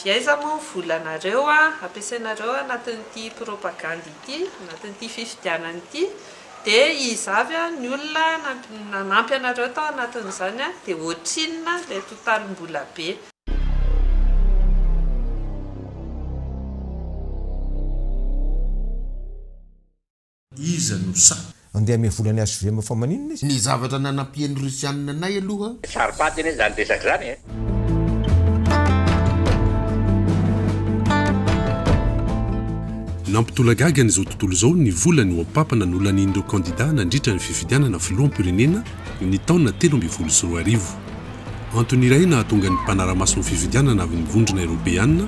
viaiza moa volanareo ampiasainareo anatin'ity propagande ity anatin'ity fifidianana ity dia izavy ny olona nanampy anareo tao anatin'izany dia ohatrinona ilay totalim-bola be. Iza no sa andeha ame volany HVM fa maninona izy ny zavatra nanampian'ny Rusianina anay aloha saripatiny zany resaka zany nampitolagagany izao tontolo izao ny volany ho ampapana nolanin'ireo kandida nandritra ny fifidianana filoham-pirenena ny taona 2024. Antony iray nahatonga ny mpanara-maso ny fifidianana avy ny vondrona Europeanina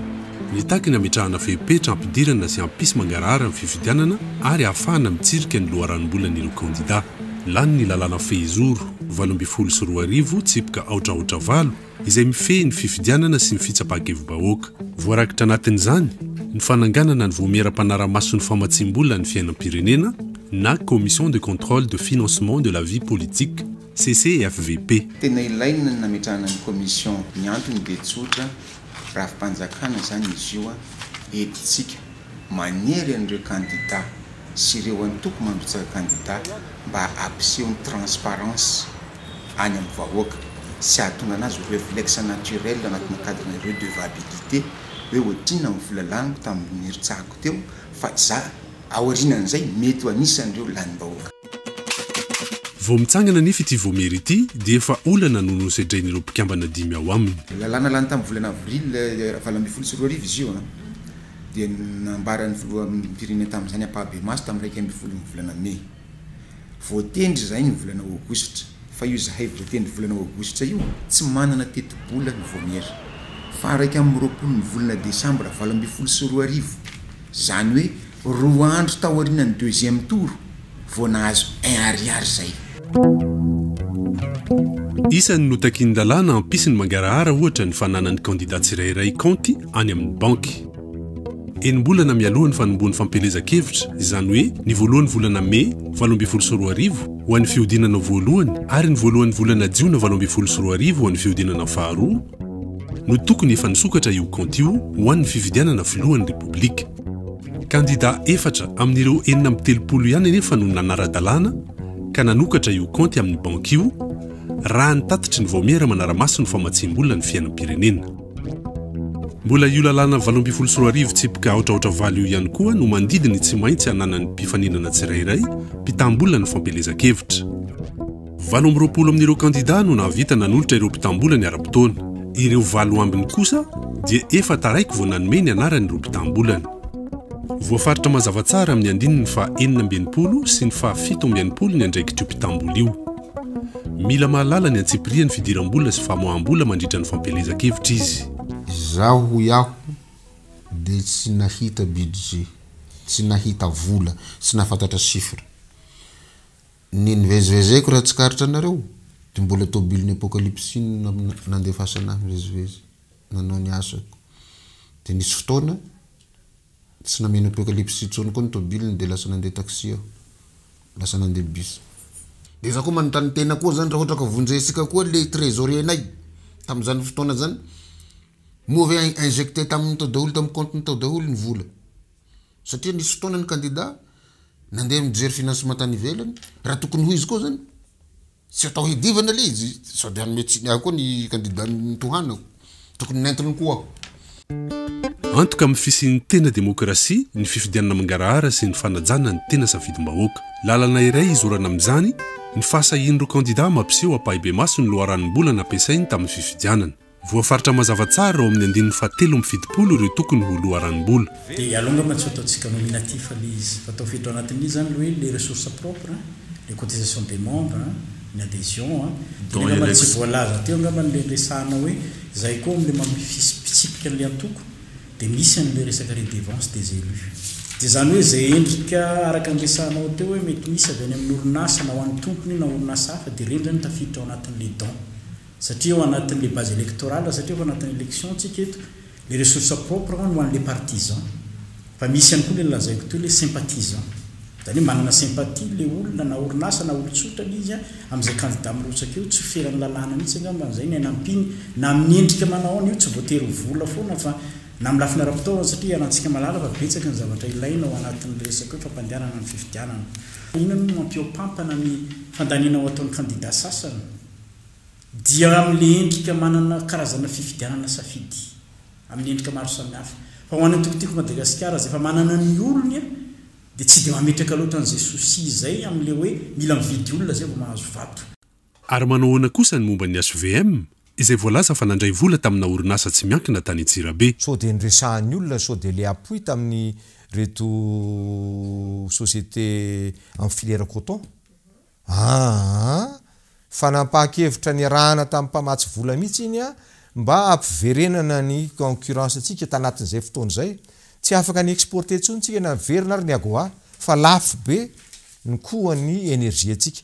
nitaky ny ametrahana fepetra ampidirana sy ampisy mangarahara ny fifidianana ary ahafahana mitsirika ny loharanom-bolan'ireo kandida. Lany ny lalàna fehizoro 2024 tsipika aotraotra valo izay mifehy ny fifidianana sy ny fitsapan-kevi-bahoaka. Voarakitra anatin'izany ny fananganana ny voamera-panara-maso ny famatsim-bola ny fiainam-pirenena na Commission de contrôle de financement de la vie politique CCFVP. Tena ilaina ny nametrahana ny commission ny antony dia tsotra raha fanjakana zany izy io etitsika manery an'ireo kandida sy ireo antoko mandrotsaka kandida mba ampiseho ny transparence any amin'ny vahoaka sy ahatonga anazy ho réflexe naturel anatina cadre ireo devabilité hoe ohatrina amin'ny vola laniko tamin'ny hiritsahako teo fa za aorianan'izay mety ho anisan'ireo lanim-bahoaka. Vao mitsangana nefa ity voamery ity dia efa olana no nosedrain'ireo mpikambana dimy ao aminy. Lalàna lany tamin'ny volana avril 2024 izy io dia nambarany filohan'ny pirenena tamin'izany ampahabemasy tamin'ny 1 volana Mai. Voatendry zay ny volana Aogositra fa io zahay voatendry volana Aogositra io tsy manana teti-bola ny voamery fa 20 ny volana Desambra 2022 zany hoe roa andro taorian'ny deuxième tour vao nahazo 1 ariary zay. Isan'ny notakiany lalàna ampisy ny mangarahara ohatra ny fananan'ny kandida tsirairay kaonty any amin'ny banky. Enim-bolana mialohan'ny fanombony fampelezan-kevitra izany hoe ny voalohan'ny volana Mai 2024 ho an'ny fiodinana voalohany ary ny voalohan'ny volana Jiona 2024 ho an'ny fiodinana faharoa no tokony efa nisokatra io kaonty io ho an'ny fifidianana filohan'ny repoblika. Kandida efatra amin'ireo 430 ihany nefa no nanara-dalàna ka nanokatra io kaonty amin'ny banky io raha nitatitry ny vaomera manara-maso ny famatsim-bola ny fiainam-pirenena. Mbola io lalàna 2024 tsipika aotraotra valo io ihany koa no mandidiny tsy maintsy hananany mpifaninana tsirairay mpitam-bola ny fampelezan-kevitra. 20 amin'ireo kandida no nahavita nanolotra ireo mpitam-bola ny ara-potoana. Ireo 7 ambiny kosa dia efa taraiky vao nanome ny anaran'ireo mpitam-bolany. Voafaritra mazava tsara amin'ny andininy fa 4 sy ny fa 7 ny andraikitrio mpitam-bola io. Mila mahalala ny antsipiriany fidiram-bola sy famoaham-bola mandritra ny fampelezan-kevitra izy. Zaho iaho dia tsy nahita budget, tsy nahita vola, tsy nafantatra chiffre. Ny nivezivezeko raha tsikaritra anareo dia mbola tobilin'ny apocalypse nandefasana mivezivezy nanao ny asako. Dia nisy fotoana tsy nameno apocalypse tsony koa ny tobiliny dia lasa nandeha taxi aho, lasa nandeha bus. Dia za koa manontany tena koa zany raha ohatra ka vonjesika koa le trésorier-nay tamin'izany fotoana zany moa ve injecté tamin'ny tao daholo tamin'ny compte tao daholo ny vola. Satria nisy fotoana ny kandida nandeha mijery financement tany ivelany raha tokony ho izy koa zany tsy atao hidivana le izy sady hanome tsiny ahy koa ny kandida nitohanako tokony nentiny koa aho. Antoka amin'ny fisian'ny tena demokrasia ny fifidianana mangarahara sy ny fanajana ny tena safidim-bahoaka. Lalana iray izorana amin'izany ny fahasahian'ireo kandida mampiseho ampahibe maso ny loharanom-bola nampiasainy tamin'ny fifidianana. Voafaritra mazava tsara ao amin'ny andininy fahatelo amin'ny fidipolo ireo tokony ho loharanom-bola. Dia alongama tsy ataontsika nominatif le izy fatao fidro anatin'izy zany hoe les ressources propres, les cotisations des membres, ny adhésion dia tsy voalaza teo angamba le resahana hoe zay koa le mamifitsipika le antoko dia misy an'le resaka redevance des élus. Dia zany hoe zay endrika araka ny resahanao teo hoe mety misy avy any amin'ny orinasa na ho an'ny tompony na orinasa hafa dia reny zany tafiditra ao anatin'le don satria ao anatin'le base électorale satria ao anatin'ny élection tsika eto les ressources propres no an'le partisans fa misy ihany koa le lazaiko teo le sympathisant zany hoe manana sympathie le olona na orinasa na olon-tsotra izy amin'izay candidat mirotsaka eo tsy feran'ny lalàna mihitsy angamba zay ny anampiny na amin'ny endrika manao io tsy voatery vola foana fa na amin'ny lafina ara-potoana satria anatsika malala fa betsaka ny zavatra ilaina ao anatin'ny resaka hoe fampandehanana ny fifidianana ina no mampihoampampana ny fandaniana ao ataon'ny kandida sasany dia amin'le endrika manana karazana fifidianana safidy amin'ny endrika maro samihafa fa ho an'ny tokotiko Madagasikara zay efa manana ny olony dia tsy dia mametraka loatra an'izay sosi zay amin'le hoe mila mividy olona zay vao mahazo vato. Ary manao ahoana kosa ny momba ny HVM izay voalaza fa nandray vola tamina orinasa tsy miankina tany Antsirabe. So dia niresahan'ny olona so dia le appui tamin'ny reto société en filière coton. Fanampahan-kevitra ny arahana tamin'ny mpamatsy vola mihitsy iny mba ampiverenana ny concurrence antsika tanatin'izay fotoana izay. Tsy afaka ny exporter intsony tsika na verina ary ny agoa fa lafo be ny koan'ny énergie antsika.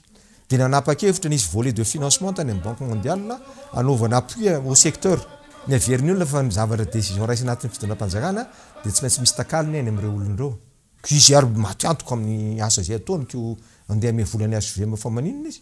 Dia nanapa-kevitra nisy volet de financement tany amin'ny Banque mondiale anaovana appui au secteur. Ny averin'ny olona fa zavatra décision raisy anatin'ny fitondram-panjakana dia tsy maintsy misy takaliny any amin'ireo olon'ireo. Izy ary maty antoka amin'ny asa izay ataony ko andeha ame volany HVM fa maninona izy.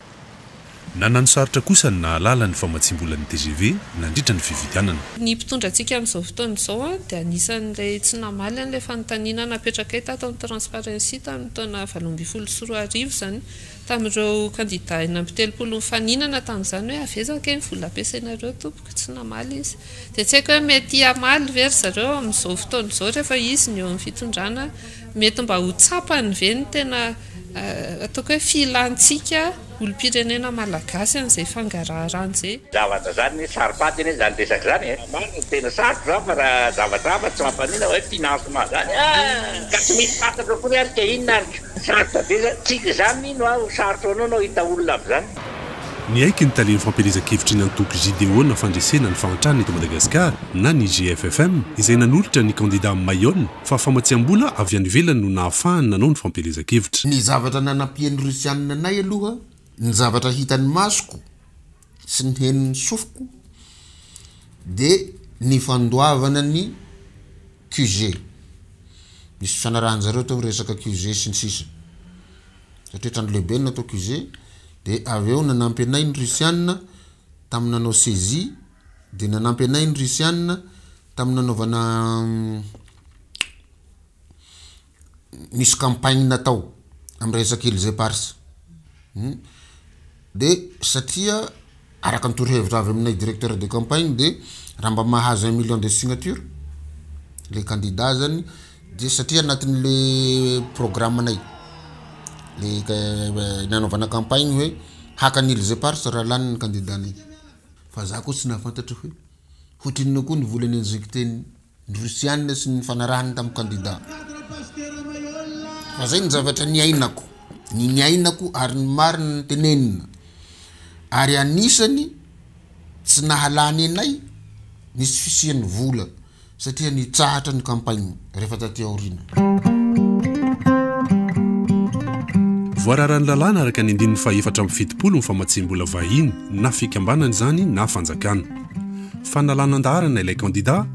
Nanano sarotra kosa ny nahalala ny famatsimbolan'ny TGV nandritra ny fividianana. Ny mpitondra antsika amin'izao fotoana izao dia anisan'ilay tsy namaly an'ilay fanontaniana napetraka eto ato amin'ny transparency tamin'ny taona 2014 zany tamin'ireo kandida eny amin'ny 30 faninana tamin'izany hoe avezaka ny vola ampiasainareo tompoko tsy namaly izy. Dia tsy haiko hoe mety hamaly very zareo amin'izao fotoana izao rehefa izy ny eo amin'ny fitondrana mety mba ho tsapany ve ny tena ataoko hoe filantsika olom-pirenena malagasy an'izay fangaraharahan izay. Zavatra zany saropatiny zany resaka zany marina tena sarotra zany fa raha zavatra hafa tsy mampanina hoe financement zany ka tsy misy fantatra koa ary ke inona ary sarotra be zany tsika zany no aho sarotra anao no hita olona amin'izany. Ny aiky ny taliany fampelezan-kevitry ny antoko JDO na fandresena ny fahantrany eto Madagasikara na ny GFFM izay nanolotra ny kandida Mayonne fa famatsiam-bola avy any ivelany no nahafahany nanao ny fampelezan-kevitra. Ny zavatra nanampian'ny Rusianina anay aloha, ny zavatra hitan'ny masoko sy ny hen'ny sofoko dia ny fandoavana ny QG. Misy fanarahan'zareo tao resaka QG sy ny sisa. Satria trano lehibe ny natao QG. Dia avy eo nanampy anay ny Rusianina tamin'ny nanao saisie, dia nanampy anay ny Rusianina tamin'ny nanaovana misy campagne natao amin'ny resaka Élysée Pars. Dia satria araka ny torohevitra avy aminay directeur de campagne dia raha mba mahazo 1 million de signature le candidat zany dia satria anatin'le programme anay le nanaovana campagne hoe haka ny Élysée Pars raha lany ny candidat-nay. Fa za koa tsy nahafantatra hoe hoatrinona koa ny volany injecteny ny Rusianina sy ny fanarahany tamin'ny candidat. Fa zay ny zavatra niainako, niainako ary ny marina ny tenenina. Ary anisany tsy nahalany anay nisy fisian'ny vola satria nitsahatra ny campagne rehefa taty aoriana. Voararan'ny lalàna araka ny andininy fa 470 ny famatsim-bola vahiny na fikambanana zany na fanjakana. Fa nalanan-daharana ilay kandida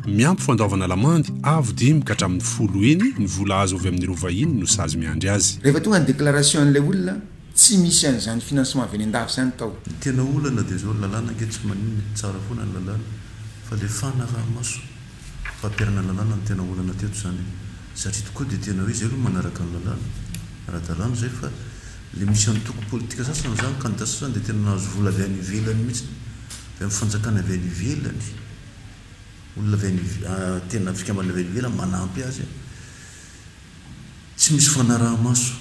miampy fandaovana lamandy avo 10 ka hatramin'ny 10 eny ny vola azo avy amin'ireo vahiny no sazy miandry azy. Rehefa tonga ny déclaration an'ilay olona tsy misy an'izany financement avy any an-dafy zany tao. Tena olana dia zao lalàna ange tsy maninona tsara foana ny lalàna fa le fanaraha-maso fampiarana lalàna ny tena olana teto zany satria tokoa dia tena hoe zay aloha manaraka ny lalàna ara-dalàna zay fa le misy antoko politika sasany zany kandida sasany dia tena nahazo vola avy any ivelany mihitsy avy amin'ny fanjakana avy any ivelany olona avy any tena fikambana avy any ivelany manampy azy tsy misy fanaraha-maso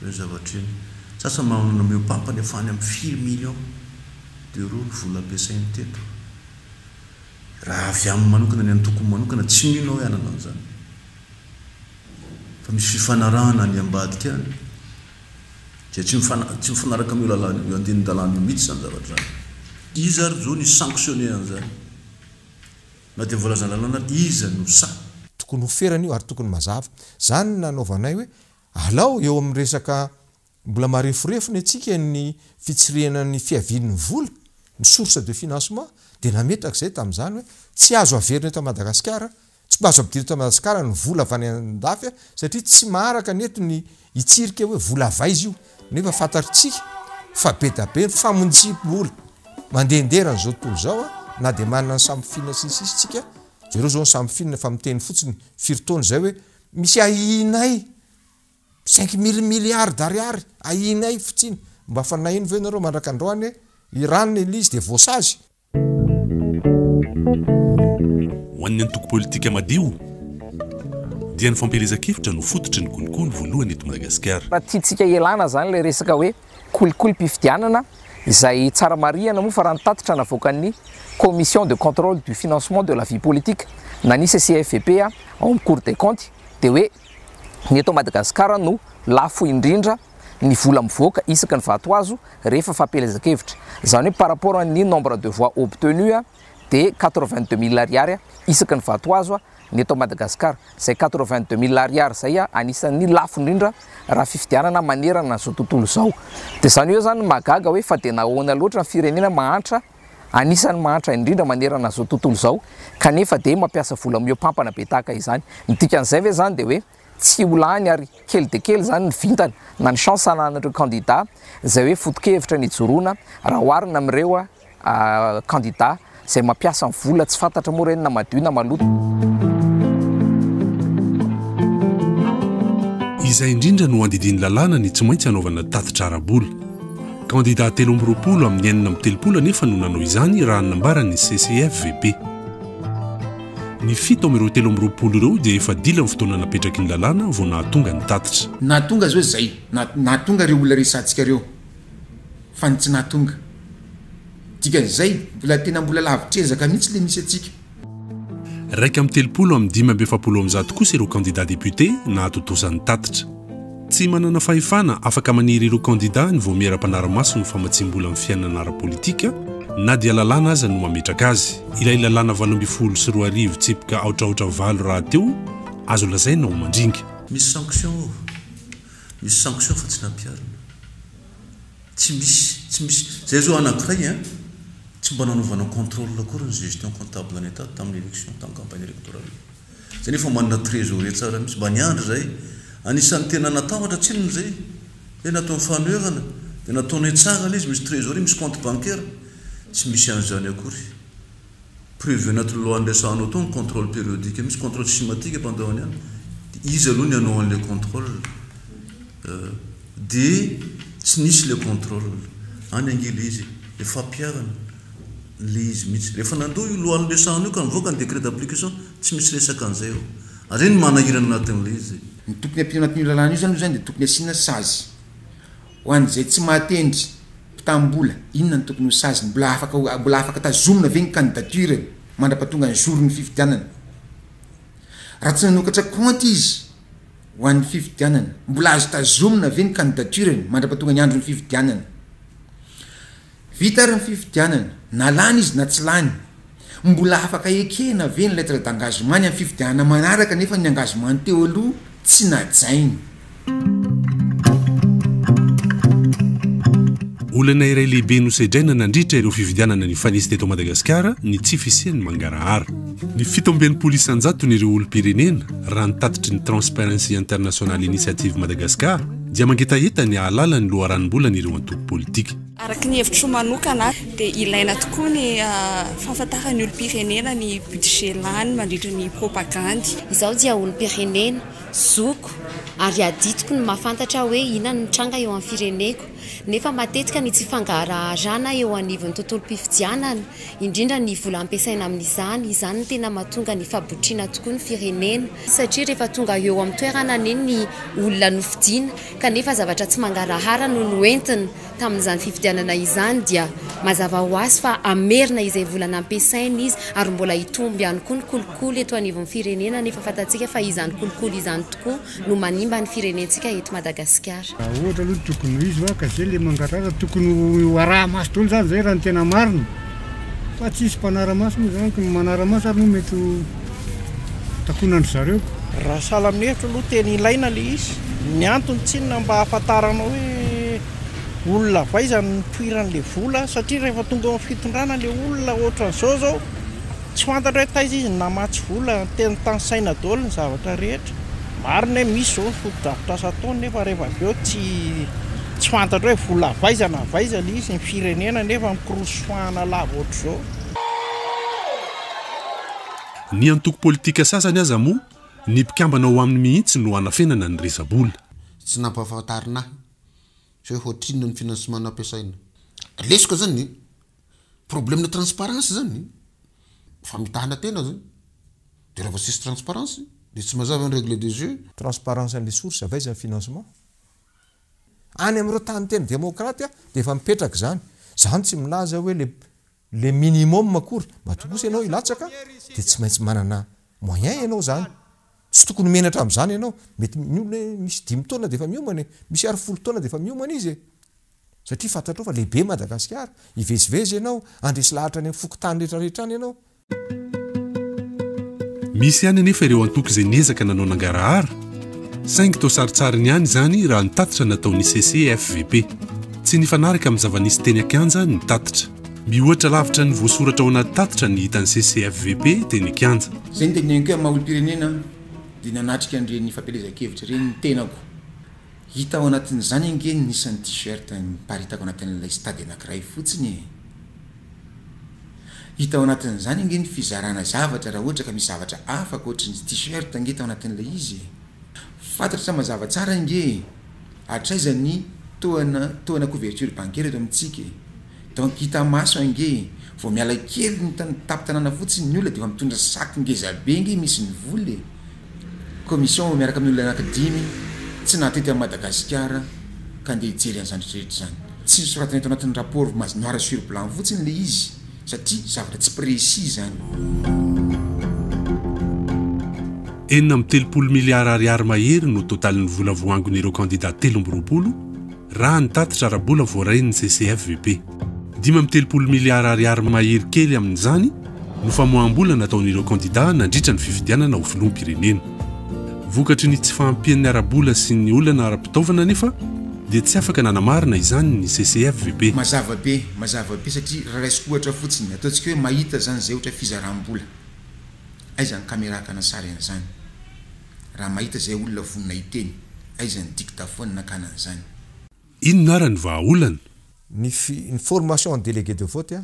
hoe zavatra eny sasany manana miopampany afany amin'ny 4 million d'euros ny vola ampiasainy teto raha avy amin'ny manokana ny antoko manokana tsy mino hoe anana an'izany fa misy fifanarahana ny ambadika any dia tsy mifanaraka amin'ny lalàna io andiny dalàna io mihitsy zany zavatra zany izy ary zao ny sanctionné an'izany na dia voalazana lalàna izy no sa tokony hoferana io ary tokony mazava zany nanaovanay hoe alao eo amin'ny resaka mbola marefurefony atsika ny fitsirihana ny fiavin'ny vola ny source de financement dia nametraka izay tamin'izany hoe tsy azo averina eto Madagasikara tsy mba azo ampidirina eto Madagasikara ny vola avy any an-dafy satria tsy maharaka neto ny hitsirika hoe vola vaizy io nefa fantatritsika fa be da be famonjim-bola mandehandeha ran'izao tontolo izao na dia manana ny samy finansinsisitsika zareo zao samy finina fa miteny fotsiny firitaony zay hoe misy ahinay 5 milliards d'ariary ahinay fotsiny mba fanahiny ve nareo mandraka androany iranny elizy de voasazy ho an'ny antoko politika madio dia ny fampelezan-kevitra no fototry ny kolikoly voalohany eto Madagasikara. Raha tiantsika ialana zany le resaka hoe kolikolim-pifidianana izay tsara marihana moa fa raha nitatitra navoakan'ny commission de contrôle du financement de la vie politique na ny CCFVP ao amin'ny Cour des comptes dia hoe ny eto Madagasikara no lafo indrindra ny vola mivoaka isaky ny vatoazo rehefa fampelezan-kevitra. Zany hoe par rapport amin'ny nombre de voix obtenu de 82 000 ariary isaky ny vatoazo ny eto Madagasikara. Zay 82 000 ariary zay anisan'ny lafo indrindra raha fifidianana manerana zao tontolo zao. Dia zany hoe zany magaga hoe fa dia nahoana loatra ny firenena mahantra anisan'ny mahantra indrindra manerana zao tontolo zao kanefa dia mampiasa vola miompampana be tahaka izany. Ny dikan'izay ve zany dia hoe tsy olany ary kely de kely zany ny vintana na ny chance ananareo candidat zay hoe foto-kevitra ny joroana raha oharina amin'ireo candidat zay mampiasa ny vola tsy fantatra moa reny na madio na maloto. Izay indrindra no andidiny lalàna ny tsy maintsy anaovana tatitra ara-bola. Candidat 320 amin'ny 430 nefa no nanao izany raha nambarany CCFVP. Ny 730 ireo dia efa dila ny fotoana napetraky ny lalàna vao nahatonga ny tatitra. Nahatonga zao zay, nahatonga reo olona resantsika reo. Fa ny tsy nahatonga. Dikan'izay mbola tena mbola lavitrezaka mihitsy le misy atsika. Raika amin'ny 30 amin'ny 570 kosa ireo candidat député nahatotosany tatitra. Tsy manana fahefana afaka maniry ireo candidat ny vao miara-panara-maso ny famatsim-bola amin'ny fiainana ara-politika na dia lalàna aza no mametraka azy. Ilay lalàna 8 sy 2 tsipika aotraotra valo raha teo azo lazaina ho mandringa. Misy sanction fa tsy nampiarina. Tsy misy zay zao anankiray tsy mba nanaovana contrôle akory ny gestion comptable any état tamin'ny élection tamin'ny campagne électorale. Zany efa manana trésorier tsara misy mba niandry zay anisan'ny tena natahatra tsinony zay hoe nataony fanoerana dia nataony tsara le izy misy trésorier misy compte bancaire tsy misy an'izany akory. Prévu anaty lohan'ny resahanao tao ny contrôle périodique misy contrôle systématique ampandaony any izy aloha ny anao an'le contrôle dia tsy nisy le contrôle any angely izy efa ampiarana le izy mihitsy rehefa nandoa io lohan'ny resahana io ka nivoaka ny décret d'application tsy misy resaka an'izay eo ary ny manahirana anatin'le izy. Ny tokony ampio anatin'io lalàna io zany dia tokony asiana sazy ho an'izay tsy mahatendry mpitam-bola inona ny tokony ho sazy mbola afaka tazomina ve ny candidature mandra-pahatonga ny jour ny fifidianana. Raha tsy nanokatra compte izy ho an'ny fifidianana mbola azo tazomina ve ny candidature mandra-pahatonga ny andro ny fifidianana. Vita ary ny fifidianana na lany izy na tsy lany mbola afaka ekena ve ny lettre d'engagement ny amin'ny fifidianana manaraka nefa ny engagement teo aloha tsy najainy. Olana iray lehibe no sedraina nandritra ireo fividianana ny fanisy teto Madagasikara ny tsy fisian'ny mangarahara. Ny 7 polisy anjato n'ireo olom-pirenena raha nitatitry ny Transparency International Initiative Madagascar dia mangetaeta ny ahalala ny loharanom-bola n'ireo antoko politika. Araka ny hevitro manokana dia ilaina tokoa ny fahafantarany olom-pirenena ny budget lany mandritra ny propagandy. Izaho dia olom-pirenena zoko ary aditiko ny mahafantatra hoe inona ny tranga eo amin'ny fireneko nefa matetika ny tsy fangarahana eo anivon'ny tontolo mpifidianana indrindra ny vola ampiasaina amin'izany izany ny tena mahatonga ny fabotriana tokoa ny firenena satria rehefa tonga eo amin'ny toerana neny ny olona nofidiana kanefa zavatra tsy mangarahara no noentina tamin'izany fifidianana izany dia mazava ho azy fa amerina izay volana ampiasaina izy ary mbola hitomby ihany koa ny kolikoly eto anivon'ny firenena nefa fantatsika fa izany kolikoly izany tokoa no manimba ny firenentsika eto Madagasikara. Ohatra aloha tokony izy va ka zay le mangarahara tokony araha-maso tolo zany zay raha ny tena marina fa tsy isy mpanara-maso moa zany manara-maso ary no mety takonandry zareo. Raha sahala amin'ny hevitro aloha tena ilaina le izy ny antony tsinona mba ahafantarana hoe olona vaizany nipoiran'le vola satria rehefa tonga amin'ny fitondrana le olona ohatran'izao zao tsy fantatra hoe taiza izy namatsy vola tena tany saina daholo ny zavatra rehetra. Marina hoe misy zao foto-davitra asa taony nefa rehefa avy eo tsy fantatra hoe vola vaizana le izy ny firenena nefa mikorosoahana lava ohatr'izao. ny antoko politika sasany aza moa ny mpikambana ao amin'ny mihitsy no anafenana ny resabola tsy nampahafantarinahy hoe hoatrinona ny financement nampiasaina lesiko zany problème de transparence zany famitahana tena zany de raha sisy transparence de tsy mazava ny règle des jeux transparence an'le source avaizany financement any am'ireo tany tena démocrate de efa mipetraka zany tsy milaza hoe le minimum akory matokosa ianao ilatsaka de tsy maintsy manana moyen ianao zany tsy tokony menatra am'zany ianao mety misy 10 taona de efa miomana misy 10 taona de efa miomana izy satria fantatrao fa lehibe Madagasikara ivezivezy ianao andresy lahatra any fokotany rehetrarehetra any ianao misy ihany anefa ireo antoko izay niezaka nanao nangarahara saingy tao saritsariny ihany zany raha nitatitra nataon'ny CCFVP tsy nifanaraka amin'ny zava-nisy teny Kianja ny tatitra mihoatra lavitra ny voasoratra ao anaty tatitra ny hitan'ny CCFVP teny Kianja zay ny teneniko hoe maolo-pirenena dia nanatrika an'ireny fampelezan-kevitra ireny ny tenako hita ao anatin'izany ange nisan'ny t-shirt miparitako anatin'ilay stade anankiray fotsiny hita ao anatin'izany ange ny fizarana zavatra raha ohatra ka misy zavatra afaka ohatry ny t-shirt ange tao anatin'ilay izy fantatra mazava tsara ange hatraizany toana couverture bancaire eto amintsika donc hita maso ange vao miala kely ny tapy-tanàna fotsiny ny olona dia mitondra saky ngezabe nge misy ny voly commission miaraka amin'ny olona anankidimy tsy natety amin'ny Madagasikara ka andeha hijery an'izany rehetra zany tsy soratana eto anatin'ny rapport noir sur blanc fotsiny le izy satria zavatra tsy précis zany 9 miliara ariary mahery no totalin'ny vola voangon'ireo candidat 3 raha nitatitra arabola voarain'ny CCFVP 5 miliara ariary mahery kely amin'izany no famoaham-bola nataon'ireo candidat nandritra ny fifidianana ho filoham-pirenena vokatry ny tsy fahampian'ny arabola sy ny olana ara-pitaovana nefa dia tsy afaka nanamarina izany ny CCFVP mazava be satria raha raisiko ohatra fotsiny ataontsika hoe mahita zany zay ohatra fizaram-bola aizany kamerakana sary an'izany raha mahita zay olona vonina iteny aizany dictaphone nakanan'izany inona ara ny vahaolana ny formation en délégué de vote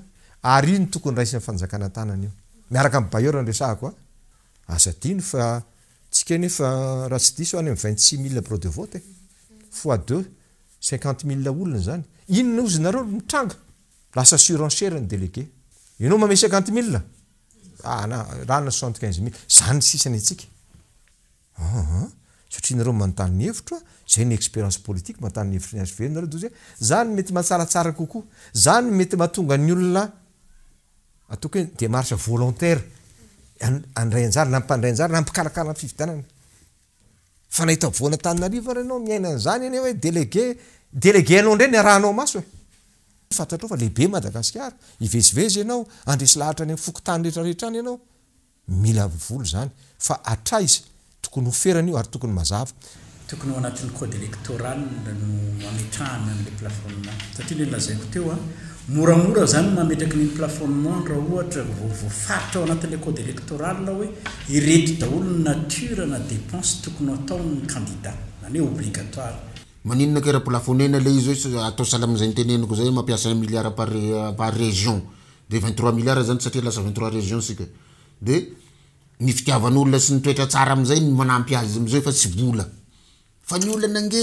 ary iny tokony raisiny fanjakana tanana io miaraka amin'ny bailleur ny resahako azadiny fa tsika nefa raha tsy diso any amin'ny 26 000 bureau de vote fois 2 50 000 olona zany inona ozy nareo mitranga lasa surenchère ny délégué ianao mame 50 000 rana 75 000 zany sisany atsika satria nareo manontany ny hevitra zay ny expérience politique manontany ny hevitra ny azo nareo dozy zany mety matsaratsara kokoa zany mety mahatonga ny olona ataoko hoe démarche volontaire andray anjara nampandray anjara nampikarakara ny fividianana fa nahita voana Tananarivo ianao miaina an'izany eny hoe délégué anao ndray ny arahanao maso fantatrao fa lehibe Madagasikara ivezivezy ianao andresy lahatra any fokotany rehetrarehetra any ianao mila volo zany fa atraizy tokony hoferana io ary tokony mazava tokony ao anatin'ny code électoral no ametrahana an'le plafonnement satria le lazaiko teo moramora zany mametraky ny plafonnement raha ohatra voafaritra ao anatin'le code électoral hoe ireto daholo ny nature na dépense tokony ataon'ny candidat zany hoe obligatoire maninona ke raha plafonnena le izy hoe atao sahala amin'izay niteneniko zay mampiasa 1 milliard par région de 23 milliards zany satria lasa 23 région sika de ny fitiavan'olona sy ny toetra tsara amin'izay ny manampy azy am'izay fa tsy vola fa ny olona nange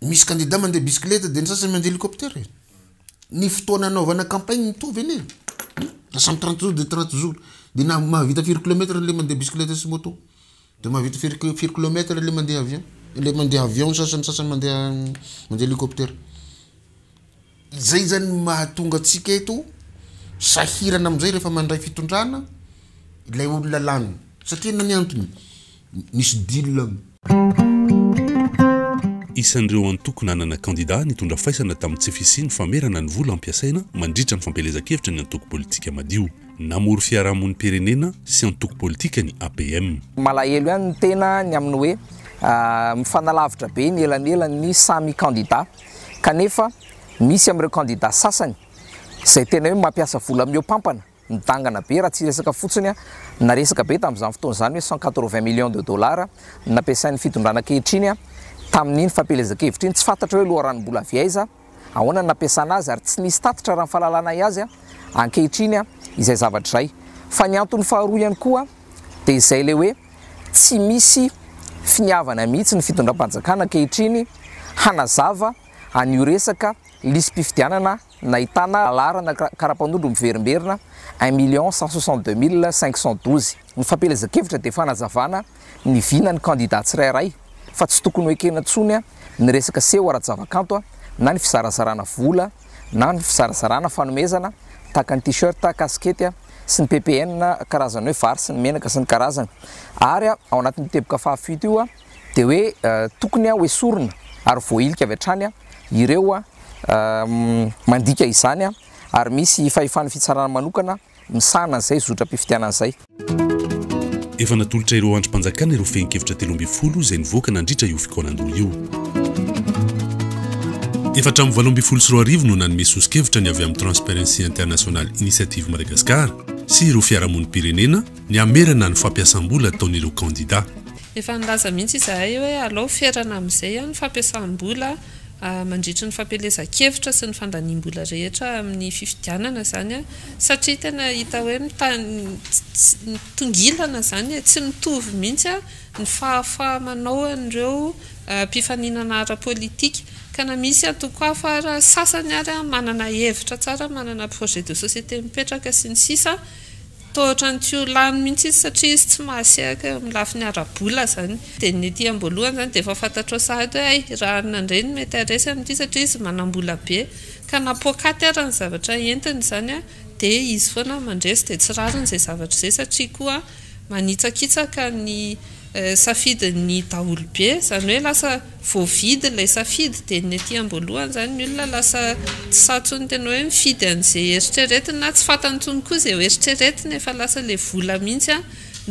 misy candidat mandeha bicyclette de ny sasany mandeha hélicoptère ny fotoana anaovana campagne mitovy eny lasa amin'ny 30 jours de 30 jours de na mahavita 4 kilomètre le mandeha bicyclette sy moto de mahavita 4 kilomètre le mandeha avion sasany mandeha hélicoptère zay zany mahatonga atsika eto sahirana am'izay rehefa mandray fitondrana ilay olona lany satria nany antony nisy dila isan'ireo antoko nanana candidat nitondra faisana tamin'ny tsy fisiny famerana ny vola ampiasaina mandritra ny fampelezan-kevitra ny antoko politika madio namory fiarahamon'ny pirenena sy antoko politika ny APM malahelo ihany ny tena ny amin'ny hoe mifanalavitra be ny elanelany samy candidat kanefa misy amin'ireo candidat sasany zay tena hoe mampiasa vola amin'io pampana nidangana be raha tsy resaka fotsiny na resaka be tamin'izany fotoana zany hoe 180 millions de dollars nampiasain'ny fitondrana kehitriny tamin'iny fampelezan-kevitra iny tsy fantatra hoe loharanom-bola avy aiza ahoana nampiasana azy ary tsy nisy tatitra raha ny fahalalana azy ankehitriny izay zavatra izay fa ny antony faharoa ihany koa dia izay le hoe tsy misy finiavana mihitsy ny fitondram-panjakana ankehitriny hanazava an'io resaka lisym-pifidianana nahitana alarana karapanondro miverimberina 1 162 512 ny fampelezan-kevitra dia fanazavana ny vinany candidat tsirairay fa tsy tokony hoekena ntsony ny resaka seho ara-javakanto na ny fizarazarana vola na ny fizarazarana fanomezana tahaka ny t-shirt kaskety sy ny ppn karazany hoe vary sy ny menaka sy ny karazany ary ao anatin'ny teboka fahafito io dia hoe tokony hoesorona ary voailika avy hatrany ireo mandika izany ary misy fahefany fitsarana manokana misana an'izay zotra-pifidianan'izay efa natolotra ireo androm-panjakana ireo fehin-kevitra 12 izay nivoaka nandritra io fikoanandolo io efatra amin'ny 12 no nanome sosikevitra ny avy amin'ny Transparency International Initiative Madagascar sy ireo fiarahamonim-pirenena ny amerana ny fampiasam-bola ataon'ireo candidat efa nilaza mihitsy izahay hoe alao ferana amin'izay ny fampiasam-bola mandritra ny fampelezan-kevitra sy ny fandaniam-bola rehetra amin'ny fifidianana zany satria tena hita hoe tongilana zany tsy mitovy mihitsy ny fahafahamanao an'ireo mpifaninana ara-politika ka na misy atoko afa raha sasany ary manana hevitra tsara manana projet de société mipetraka sy ny sisa tohatra ny tio lany mihitsy izy satria izy tsy mahasiaka milafiny ara-bola zany dia ny ety am-boalohany zany dia efa fantatro sahady hoe ay raha nandreny mety aresy amin'ity satria izy manam-bola be ka napoakaty ary ny zavatra entiny zany dia izy foana mandresy dia tsy rarin'izay zavatra izay satria koa manitsakitsaka ny safidiny daholo be zany hoe lasa voavidy ilay safidy dia ny ety am-boalohany zany ny olona lasa tsy satsony tena hoe mifidy an'izay eritreretiny na tsy fantanytsony koa izay eritreretiny efa lasa ilay vola mihitsy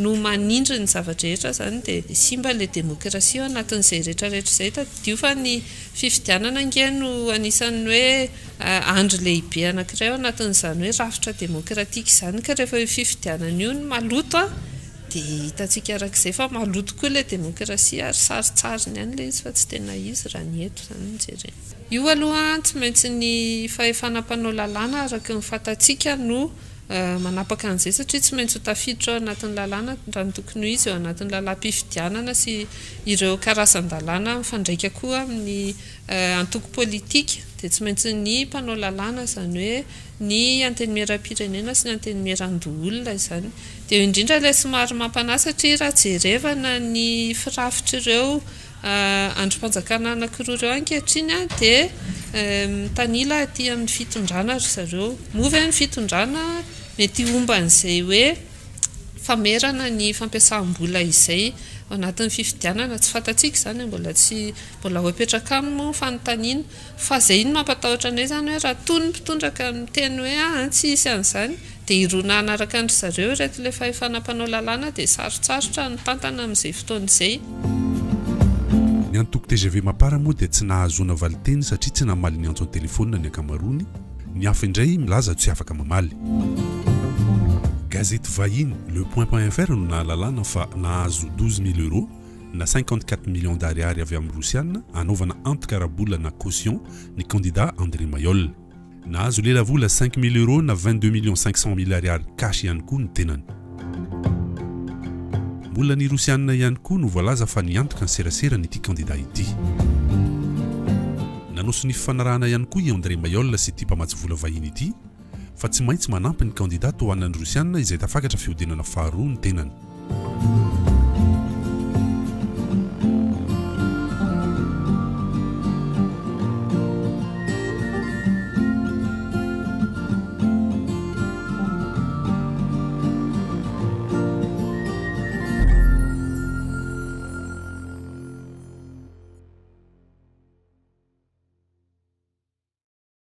no manindry ny zavatra rehetra zany dia simba ilay demokrasia ao anatin'izay rehetrarehetra izay tadio fa ny fifidianana nge no anisan'ny hoe andro lehibe anankiray ao anatin'izany hoe rafitra demokratika izany ka rehefa hoe fifidianana io ny maloto dia hitantsika arak'izay fa maloto koa ilay demokrasia ary saritsariny ihany ilay izy fa tsy tena izy raha ny eto zany nijerena io aloha tsy maintsy ny fahefanam-panao lalàna araka ny fantatsika no manapaka an'izay satria tsy maintsy ho tafiditra ao anatin'ny lalàna raha ny tokony ho izy eo anatin'ny lalàm-pifidianana sy ireo karazan-dalàna mifandraika koa amin'ny antoko politika dia tsy maintsy ny mpanao lalàna zany hoe ny antenimieram-pirenena sy ny antenimieran-doolona izany dia indrindra ilay somary mampanasa satria raha jerevana ny firafitra ireo androm-panjakana anankiroa ireo ankehitriny dia tanila aty amin'ny fitondrana ry zareo move ny fitondrana mety omban'izay hoe famerana ny fampiasam-bola izay ao anatin'ny fifidianana tsy fantatsika zany mbola hoepetraka amin'ny fanontaniana fa izay iny mampatahotra anay zany hoe raha tony mpitondraka miteny hoe tsy isy an'izany dia irona anaraka andry zareo reto ilay fahefanam-panao lalàna dia sarotsarotra ny tantana amin'izay fotoana izay ny antoko TGV mapara moa dia tsy nahazona valiteny satria tsy namaly ny antso ny telefônina ny akamarony ny hafa indray milaza tsy afaka mamaly gazety vahiny le point.fr no nahalalana fa nahazo 12 000 euros na 54 millions d'ariary avy amin'ny rosiana anaovana antikarabola na caution ny candidat André Mayol nahazo lelavola 5 000 euros na 22 500 000 ariary cash ihany koa ny tenany mbola ny rosiana ihany koa no voalaza fa niantoka ny serasera nyity candidat ity nanoso ny fifanarahana ihany koa i André Mayol sy ity mpamatsy vola vahiny ity fa tsy maintsy manampy ny candidat ho anan'ny rosiana izay tafakatra fiodinana faharoa ny tenany